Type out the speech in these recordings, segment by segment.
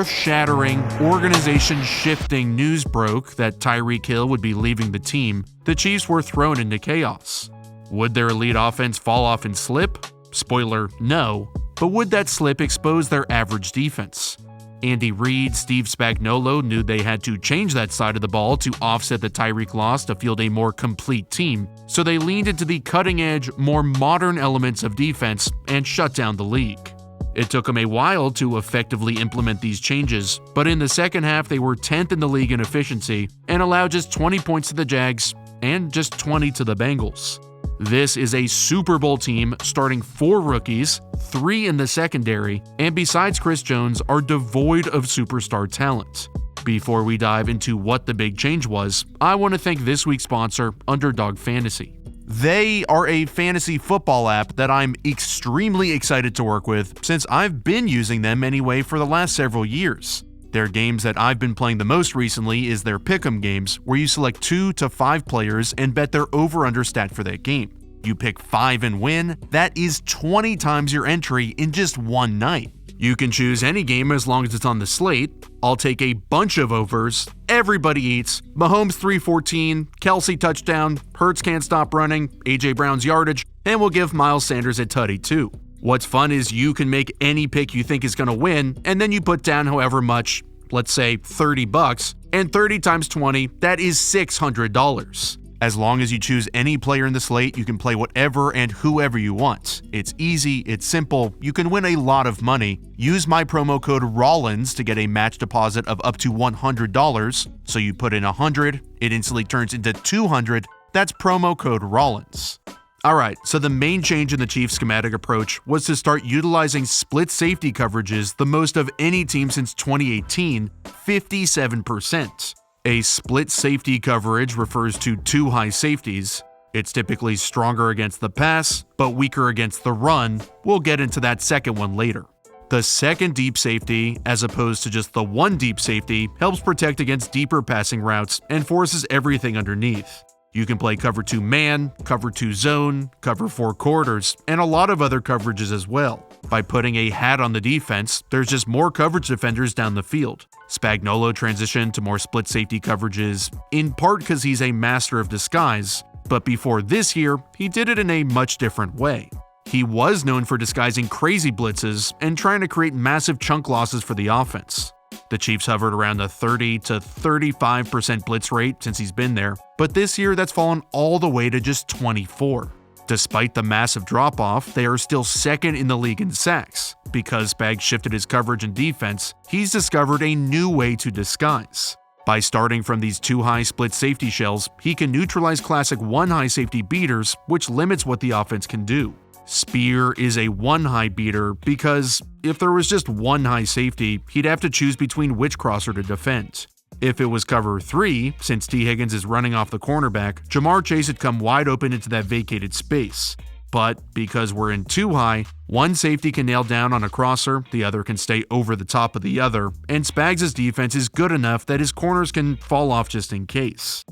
earth-shattering, organization-shifting news broke that Tyreek Hill would be leaving the team, the Chiefs were thrown into chaos. Would their elite offense fall off and slip? Spoiler, no. But would that slip expose their average defense? Andy Reid, Steve Spagnuolo knew they had to change that side of the ball to offset the Tyreek loss to field a more complete team, so they leaned into the cutting-edge, more modern elements of defense and shut down the league. It took them a while to effectively implement these changes, but in the second half they were 10th in the league in efficiency and allowed just 20 points to the Jags and just 20 to the Bengals. This is a Super Bowl team starting 4 rookies, 3 in the secondary, and besides Chris Jones are devoid of superstar talent. Before we dive into what the big change was, I want to thank this week's sponsor, Underdog Fantasy. They are a fantasy football app that I'm extremely excited to work with since I've been using them anyway for the last several years. Their games that I've been playing the most recently is their pick'em games, where you select 2 to 5 players and bet their over-under stat for that game. You pick 5 and win, that is 20 times your entry in just one night. You can choose any game as long as it's on the slate. I'll take a bunch of overs. Everybody eats. Mahomes 314, Kelsey touchdown, Hurts can't stop running, AJ Brown's yardage, and we'll give Miles Sanders a tutty too. What's fun is you can make any pick you think is going to win, and then you put down however much, let's say $30, and 30 times 20, that is $600. As long as you choose any player in the slate, you can play whatever and whoever you want. It's easy, it's simple, you can win a lot of money. Use my promo code Rollins to get a match deposit of up to $100. So you put in $100, it instantly turns into $200. That's promo code Rollins. Alright, so the main change in the Chiefs' schematic approach was to start utilizing split safety coverages the most of any team since 2018, 57%. A split safety coverage refers to 2 high safeties. It's typically stronger against the pass, but weaker against the run. We'll get into that second one later. The second deep safety, as opposed to just the one deep safety, helps protect against deeper passing routes and forces everything underneath. You can play cover 2 man, cover 2 zone, cover 4 quarters, and a lot of other coverages as well. By putting a hat on the defense, there's just more coverage defenders down the field. Spagnuolo transitioned to more split safety coverages, in part because he's a master of disguise, but before this year, he did it in a much different way. He was known for disguising crazy blitzes and trying to create massive chunk losses for the offense. The Chiefs hovered around the 30 to 35% blitz rate since he's been there, but this year that's fallen all the way to just 24. Despite the massive drop-off, they are still second in the league in sacks. Because Spags shifted his coverage and defense, he's discovered a new way to disguise. By starting from these 2 high split safety shells, he can neutralize classic 1 high safety beaters, which limits what the offense can do. Spear is a 1 high beater because if there was just 1 high safety, he'd have to choose between which crosser to defend. If it was cover 3, since T. Higgins is running off the cornerback, Jamar Chase had come wide open into that vacated space. But because we're in 2 high, 1 safety can nail down on a crosser, the other can stay over the top of the other, and Spags' defense is good enough that his corners can fall off just in case.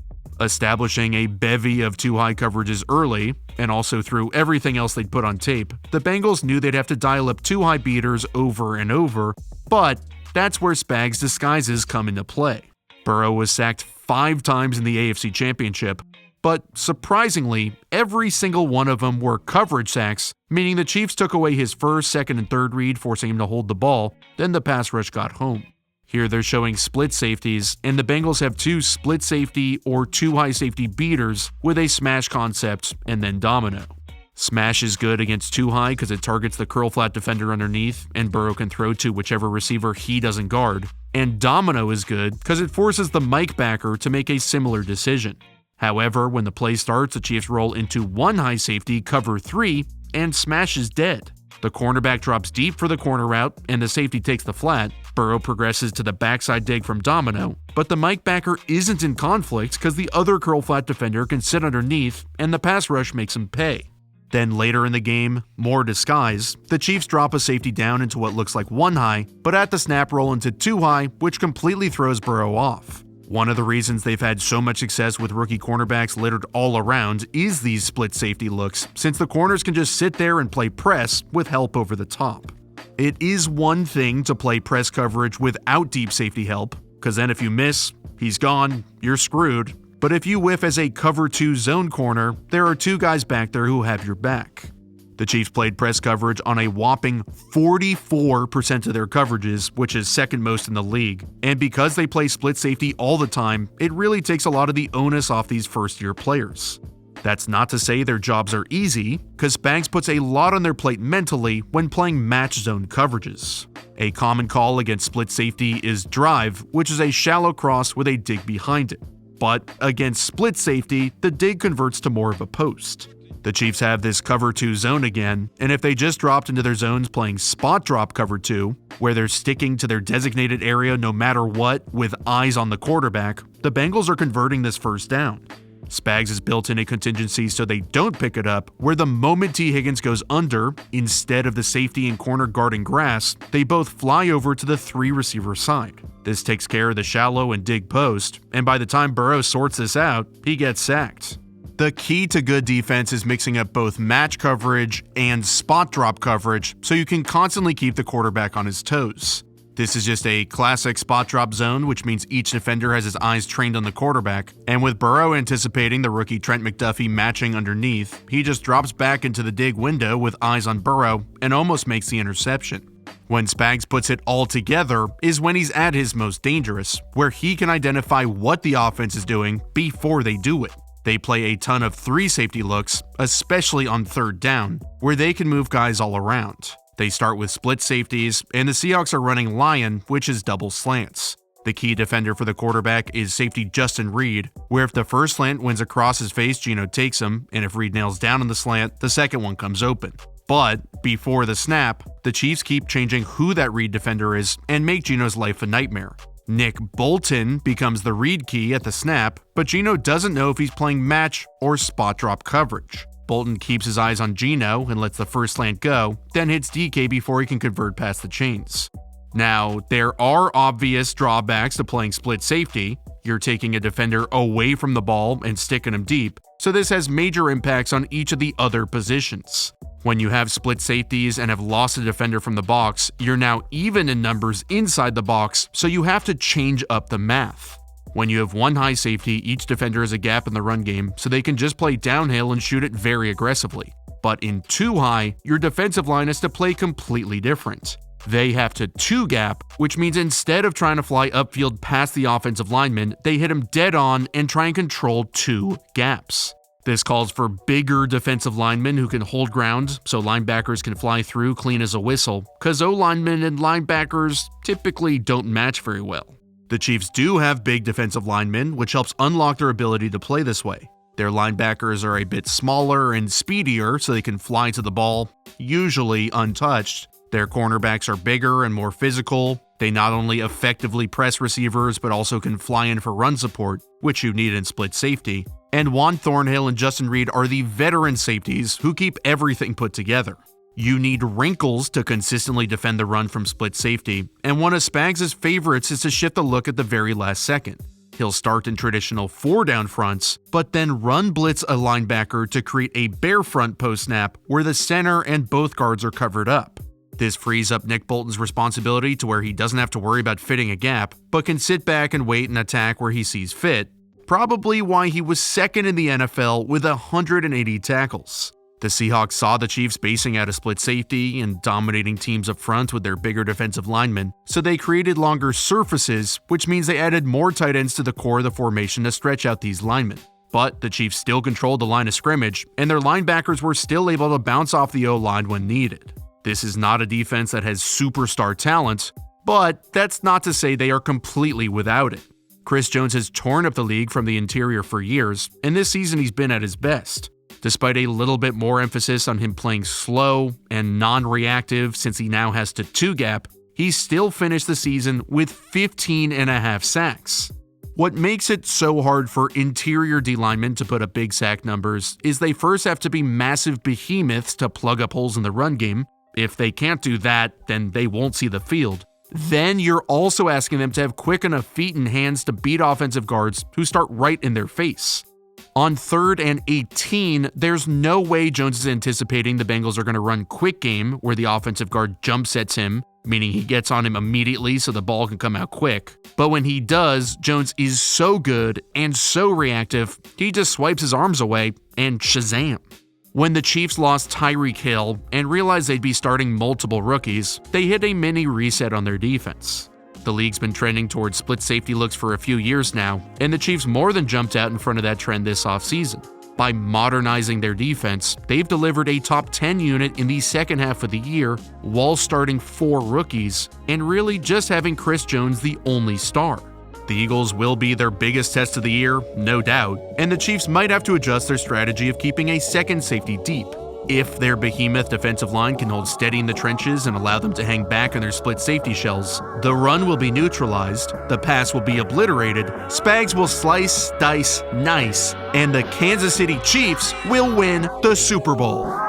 Establishing a bevy of 2 high coverages early, and also through everything else they'd put on tape, the Bengals knew they'd have to dial up 2 high beaters over and over, but that's where Spags' disguises come into play. Burrow was sacked 5 times in the AFC Championship, but surprisingly, every single one of them were coverage sacks, meaning the Chiefs took away his first, second, and third read, forcing him to hold the ball, then the pass rush got home. Here they're showing split safeties, and the Bengals have 2 split safety or 2 high safety beaters with a smash concept and then domino. Smash is good against 2 high because it targets the curl flat defender underneath, and Burrow can throw to whichever receiver he doesn't guard. And domino is good because it forces the Mike backer to make a similar decision. However, when the play starts, the Chiefs roll into 1 high safety, cover 3, and smash is dead. The cornerback drops deep for the corner route, and the safety takes the flat. Burrow progresses to the backside dig from domino, but the Mike backer isn't in conflict because the other curl flat defender can sit underneath, and the pass rush makes him pay. Then later in the game, more disguise, the Chiefs drop a safety down into what looks like 1 high, but at the snap roll into 2 high, which completely throws Burrow off. One of the reasons they've had so much success with rookie cornerbacks littered all around is these split safety looks, since the corners can just sit there and play press with help over the top. It is one thing to play press coverage without deep safety help, because then if you miss, he's gone, you're screwed. But if you whiff as a cover 2 zone corner, there are 2 guys back there who have your back. The Chiefs played press coverage on a whopping 44% of their coverages, which is second most in the league. And because they play split safety all the time, it really takes a lot of the onus off these first-year players. That's not to say their jobs are easy, because Spags puts a lot on their plate mentally when playing match zone coverages. A common call against split safety is drive, which is a shallow cross with a dig behind it. But against split safety, the dig converts to more of a post. The Chiefs have this cover 2 zone again, and if they just dropped into their zones playing spot drop cover 2, where they're sticking to their designated area no matter what with eyes on the quarterback, the Bengals are converting this first down. Spags has built in a contingency so they don't pick it up, where the moment T. Higgins goes under, instead of the safety and corner guarding grass, they both fly over to the 3 receiver side. This takes care of the shallow and dig post, and by the time Burrow sorts this out, he gets sacked. The key to good defense is mixing up both match coverage and spot drop coverage so you can constantly keep the quarterback on his toes. This is just a classic spot drop zone, which means each defender has his eyes trained on the quarterback, and with Burrow anticipating the rookie Trent McDuffie matching underneath, he just drops back into the dig window with eyes on Burrow and almost makes the interception. When Spags puts it all together is when he's at his most dangerous, where he can identify what the offense is doing before they do it. They play a ton of 3 safety looks, especially on third down, where they can move guys all around. They start with split safeties, and the Seahawks are running Lion, which is double slants. The key defender for the quarterback is safety Justin Reed, where if the first slant wins across his face, Geno takes him, and if Reed nails down on the slant, the second one comes open. But before the snap, the Chiefs keep changing who that Reed defender is and make Geno's life a nightmare. Nick Bolton becomes the read key at the snap, but Geno doesn't know if he's playing match or spot drop coverage. Bolton keeps his eyes on Geno and lets the first slant go, then hits DK before he can convert past the chains. Now, there are obvious drawbacks to playing split safety. You're taking a defender away from the ball and sticking him deep, so this has major impacts on each of the other positions. When you have split safeties and have lost a defender from the box, you're now even in numbers inside the box, so you have to change up the math. When you have 1 high safety, each defender has a gap in the run game, so they can just play downhill and shoot it very aggressively. But in 2 high, your defensive line has to play completely different. They have to 2 gap, which means instead of trying to fly upfield past the offensive lineman, they hit him dead on and try and control 2 gaps. This calls for bigger defensive linemen who can hold ground so linebackers can fly through clean as a whistle, because O-linemen and linebackers typically don't match very well. The Chiefs do have big defensive linemen, which helps unlock their ability to play this way. Their linebackers are a bit smaller and speedier so they can fly to the ball, usually untouched. Their cornerbacks are bigger and more physical. They not only effectively press receivers, but also can fly in for run support, which you need in split safety. And Juan Thornhill and Justin Reed are the veteran safeties who keep everything put together. You need wrinkles to consistently defend the run from split safety, and one of Spags' favorites is to shift the look at the very last second. He'll start in traditional 4-down fronts, but then run blitz a linebacker to create a bare front post snap where the center and both guards are covered up. This frees up Nick Bolton's responsibility to where he doesn't have to worry about fitting a gap, but can sit back and wait and attack where he sees fit. Probably why he was second in the NFL with 180 tackles. The Seahawks saw the Chiefs basing out a split safety and dominating teams up front with their bigger defensive linemen, so they created longer surfaces, which means they added more tight ends to the core of the formation to stretch out these linemen. But the Chiefs still controlled the line of scrimmage, and their linebackers were still able to bounce off the O-line when needed. This is not a defense that has superstar talent, but that's not to say they are completely without it. Chris Jones has torn up the league from the interior for years, and this season he's been at his best. Despite a little bit more emphasis on him playing slow and non-reactive since he now has to 2-gap, he still finished the season with 15.5 sacks. What makes it so hard for interior D linemen to put up big sack numbers is they first have to be massive behemoths to plug up holes in the run game. If they can't do that, then they won't see the field. Then you're also asking them to have quick enough feet and hands to beat offensive guards who start right in their face. On 3rd and 18, there's no way Jones is anticipating the Bengals are going to run quick game where the offensive guard jump sets him, meaning he gets on him immediately so the ball can come out quick. But when he does, Jones is so good and so reactive, he just swipes his arms away and shazam. When the Chiefs lost Tyreek Hill and realized they'd be starting multiple rookies, they hit a mini reset on their defense. The league's been trending towards split safety looks for a few years now, and the Chiefs more than jumped out in front of that trend this offseason. By modernizing their defense, they've delivered a top 10 unit in the second half of the year while starting 4 rookies and really just having Chris Jones the only star. The Eagles will be their biggest test of the year, no doubt, and the Chiefs might have to adjust their strategy of keeping a second safety deep. If their behemoth defensive line can hold steady in the trenches and allow them to hang back on their split safety shells, the run will be neutralized, the pass will be obliterated, Spags will slice, dice, nice, and the Kansas City Chiefs will win the Super Bowl.